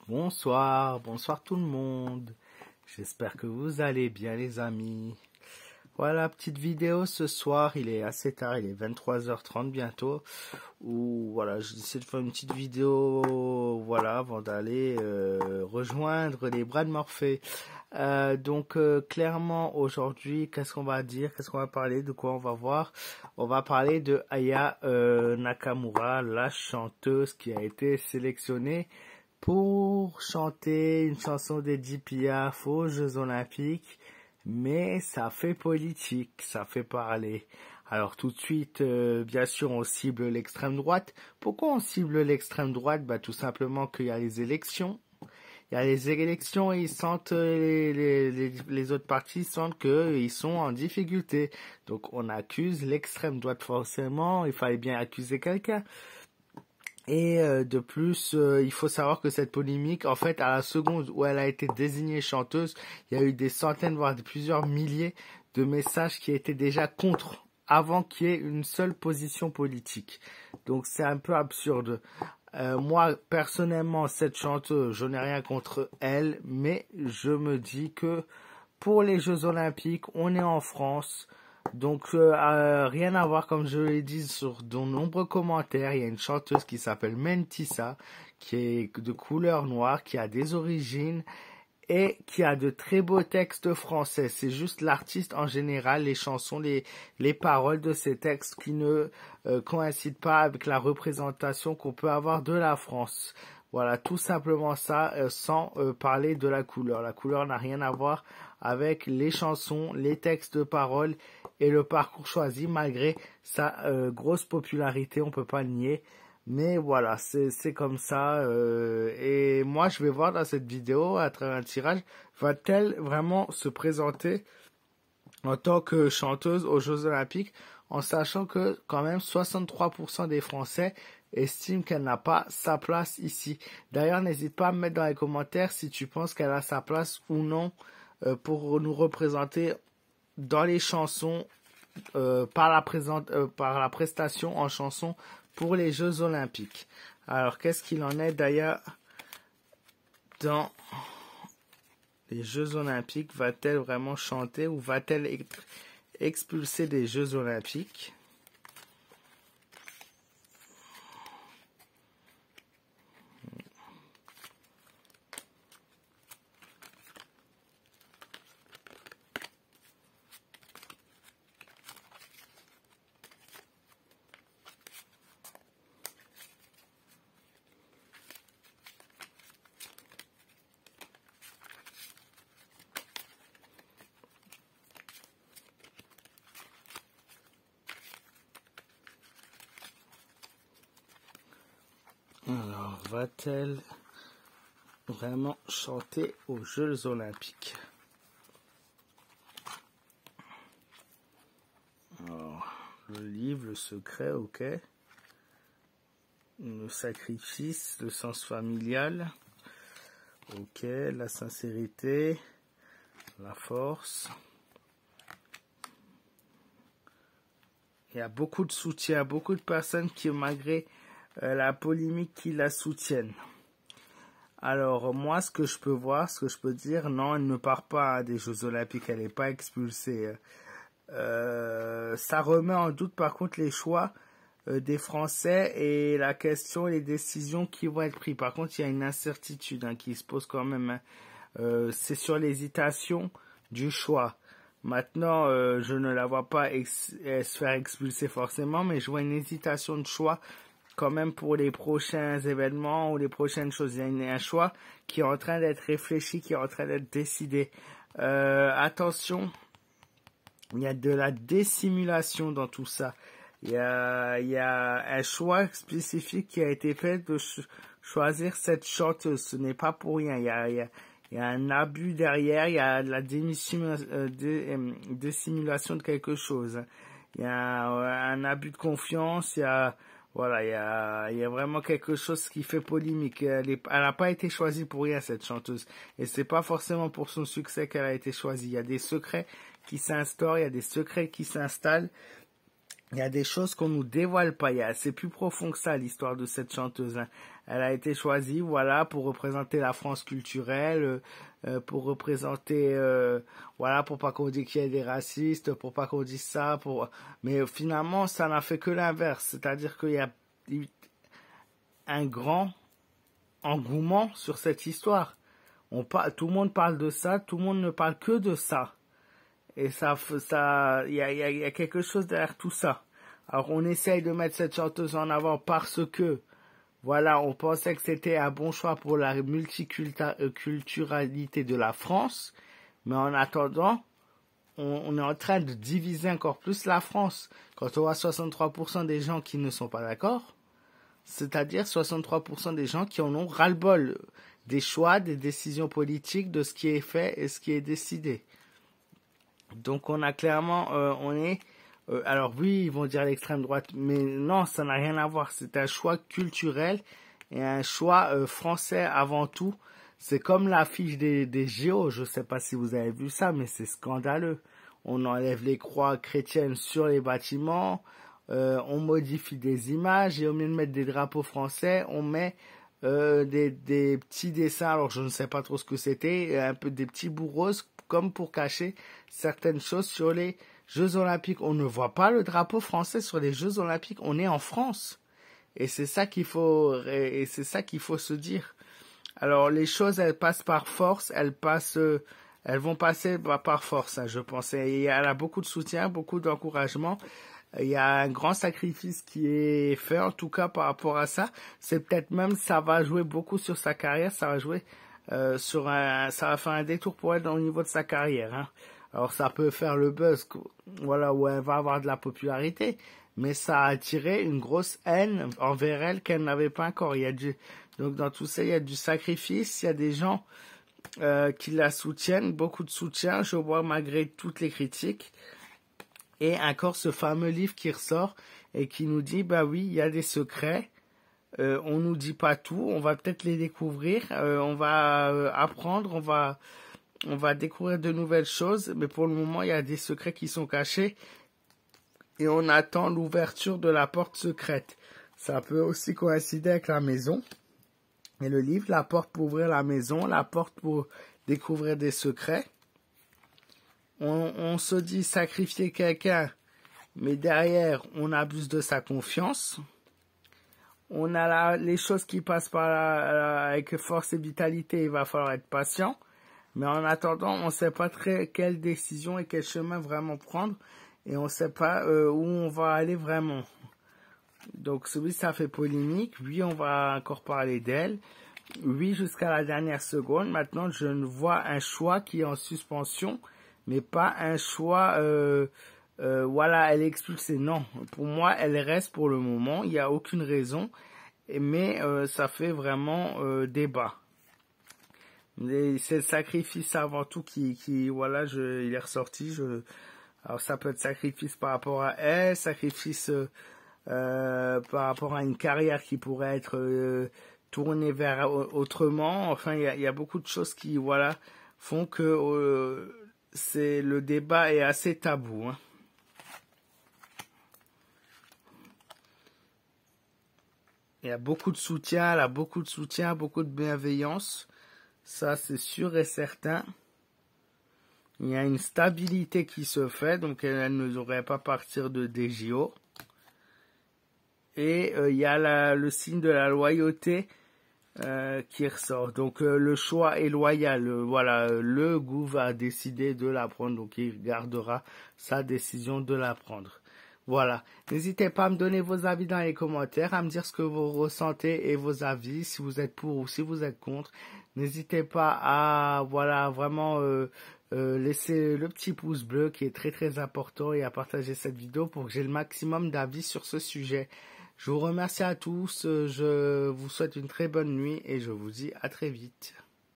Bonsoir, bonsoir tout le monde. J'espère que vous allez bien les amis. Voilà, petite vidéo ce soir, il est assez tard, il est 23h30 bientôt. Où voilà, je décide de faire une petite vidéo, voilà, avant d'aller rejoindre les bras de Morphée. Clairement aujourd'hui, qu'est-ce qu'on va dire, qu'est-ce qu'on va parler, de quoi on va voir? On va parler de Aya Nakamura, la chanteuse qui a été sélectionnée pour chanter une chanson d'Edith Piaf aux Jeux Olympiques, mais ça fait politique, ça fait parler. Alors tout de suite, bien sûr, on cible l'extrême droite. Pourquoi on cible l'extrême droite? Tout simplement qu'il y a les élections. Il y a les élections et ils sentent, les autres partis sentent qu'ils sont en difficulté. Donc on accuse l'extrême droite forcément, il fallait bien accuser quelqu'un. Et de plus, il faut savoir que cette polémique, en fait, à la seconde où elle a été désignée chanteuse, il y a eu des centaines, voire plusieurs milliers de messages qui étaient déjà contre, avant qu'il y ait une seule position politique. Donc c'est un peu absurde. Moi, personnellement, cette chanteuse, je n'ai rien contre elle, mais je me dis que pour les Jeux Olympiques, on est en France. Donc, rien à voir, comme je l'ai dit sur de nombreux commentaires. Il y a une chanteuse qui s'appelle Mentissa, qui est de couleur noire, qui a des origines et qui a de très beaux textes français. C'est juste l'artiste en général, les chansons, les paroles de ces textes qui ne coïncident pas avec la représentation qu'on peut avoir de la France. Voilà, tout simplement ça, sans parler de la couleur. La couleur n'a rien à voir avec les chansons, les textes de paroles et le parcours choisi, malgré sa grosse popularité, on peut pas le nier. Mais voilà, c'est comme ça. Et moi, je vais voir dans cette vidéo, à travers un tirage, va-t-elle vraiment se présenter en tant que chanteuse aux Jeux Olympiques, en sachant que quand même 63% des Français estiment qu'elle n'a pas sa place ici. D'ailleurs, n'hésite pas à me mettre dans les commentaires si tu penses qu'elle a sa place ou non pour nous représenter dans les chansons par la prestation en chanson pour les Jeux Olympiques. Alors, qu'est-ce qu'il en est d'ailleurs dans les Jeux Olympiques? Va-t-elle vraiment chanter ou va-t-elle être expulsée des Jeux Olympiques? Alors, va-t-elle vraiment chanter aux Jeux Olympiques? Alors, le livre, le secret, ok. Le sacrifice, le sens familial, ok. La sincérité, la force. Il y a beaucoup de soutien, beaucoup de personnes qui, malgré la polémique, qui la soutiennent. Alors, moi, ce que je peux voir, ce que je peux dire, non, elle ne part pas des Jeux Olympiques, elle n'est pas expulsée. Ça remet en doute, par contre, les choix des Français et la question et les décisions qui vont être prises. Par contre, il y a une incertitude qui se pose quand même. C'est sur l'hésitation du choix. Maintenant, je ne la vois pas se faire expulser forcément, mais je vois une hésitation de choix quand même pour les prochains événements ou les prochaines choses. Il y a un choix qui est en train d'être réfléchi, qui est en train d'être décidé. Attention, il y a de la dissimulation dans tout ça. Il y a un choix spécifique qui a été fait de choisir cette chanteuse. Ce n'est pas pour rien. Il y a un abus derrière. Il y a de la dissimulation de quelque chose. Il y a un abus de confiance. Voilà, il y a vraiment quelque chose qui fait polémique. Elle n'a pas été choisie pour rien, cette chanteuse. Et c'est pas forcément pour son succès qu'elle a été choisie. Il y a des secrets qui s'instaurent, il y a des secrets qui s'installent. il y a des choses qu'on nous dévoile pas. C'est plus profond que ça, l'histoire de cette chanteuse, hein. Elle a été choisie, voilà, pour représenter la France culturelle, pour représenter, voilà, pour pas qu'on dise qu'il y ait des racistes, pour pas qu'on dise ça, mais finalement, ça n'a fait que l'inverse. C'est-à-dire qu'il y a eu un grand engouement sur cette histoire. Tout le monde parle de ça, tout le monde ne parle que de ça. Et il y a quelque chose derrière tout ça. Alors on essaye de mettre cette chanteuse en avant parce que, voilà, on pensait que c'était un bon choix pour la multiculturalité de la France. Mais en attendant, on est en train de diviser encore plus la France. Quand on voit 63% des gens qui ne sont pas d'accord, c'est-à-dire 63% des gens qui en ont ras-le-bol des choix, des décisions politiques, de ce qui est fait et ce qui est décidé. Donc on a clairement, alors oui, ils vont dire l'extrême droite, mais non, ça n'a rien à voir. C'est un choix culturel et un choix français avant tout. C'est comme l'affiche des JO, je ne sais pas si vous avez vu ça, mais c'est scandaleux. On enlève les croix chrétiennes sur les bâtiments, on modifie des images et au lieu de mettre des drapeaux français, on met des petits dessins, alors je ne sais pas trop ce que c'était, un peu des petits bouts roses comme pour cacher certaines choses sur les Jeux Olympiques. On ne voit pas le drapeau français sur les Jeux Olympiques, on est en France. Et c'est ça qu'il faut se dire. Alors les choses, elles passent par force, elles vont passer par force, hein, je pense. Et il y a beaucoup de soutien, beaucoup d'encouragement. Il y a un grand sacrifice qui est fait, en tout cas par rapport à ça. C'est peut-être même, ça va jouer beaucoup sur sa carrière, ça va jouer ça va faire un détour pour elle au niveau de sa carrière, hein. Alors ça peut faire le buzz, voilà, où elle va avoir de la popularité, mais ça a attiré une grosse haine envers elle qu'elle n'avait pas encore. Donc dans tout ça, il y a du sacrifice, il y a des gens qui la soutiennent, beaucoup de soutien, je vois malgré toutes les critiques. Et encore ce fameux livre qui ressort et qui nous dit, bah oui, il y a des secrets, on nous dit pas tout, on va peut-être les découvrir, on va apprendre, on va découvrir de nouvelles choses, mais pour le moment, il y a des secrets qui sont cachés et on attend l'ouverture de la porte secrète. Ça peut aussi coïncider avec la maison. Et le livre, la porte pour ouvrir la maison, la porte pour découvrir des secrets. On se dit sacrifier quelqu'un, mais derrière, on abuse de sa confiance. On a les choses qui passent par là, avec force et vitalité, il va falloir être patient. Mais en attendant, on ne sait pas très quelle décision et quel chemin vraiment prendre. Et on ne sait pas où on va aller vraiment. Donc oui, ça fait polémique. Oui, on va encore parler d'elle. Oui, jusqu'à la dernière seconde. Maintenant, je ne vois un choix qui est en suspension, mais pas un choix, voilà, elle est expulsée. Non, pour moi, elle reste pour le moment. Il n'y a aucune raison, mais ça fait vraiment débat. C'est le sacrifice avant tout qui voilà, il est ressorti. Alors ça peut être sacrifice par rapport à elle, sacrifice par rapport à une carrière qui pourrait être tournée vers autrement. Enfin, il y a beaucoup de choses qui, voilà, font que le débat est assez tabou, hein. Il y a beaucoup de soutien, elle a beaucoup de soutien, beaucoup de bienveillance. Ça, c'est sûr et certain. Il y a une stabilité qui se fait, donc elle ne devrait pas partir des JO. Et il y a le signe de la loyauté qui ressort. Donc le choix est loyal. Voilà, le gouv a décidé de la prendre, donc il gardera sa décision de la prendre. Voilà. N'hésitez pas à me donner vos avis dans les commentaires, à me dire ce que vous ressentez et vos avis, si vous êtes pour ou si vous êtes contre. N'hésitez pas à, voilà, vraiment laisser le petit pouce bleu qui est très très important et à partager cette vidéo pour que j'ai le maximum d'avis sur ce sujet. Je vous remercie à tous, je vous souhaite une très bonne nuit et je vous dis à très vite.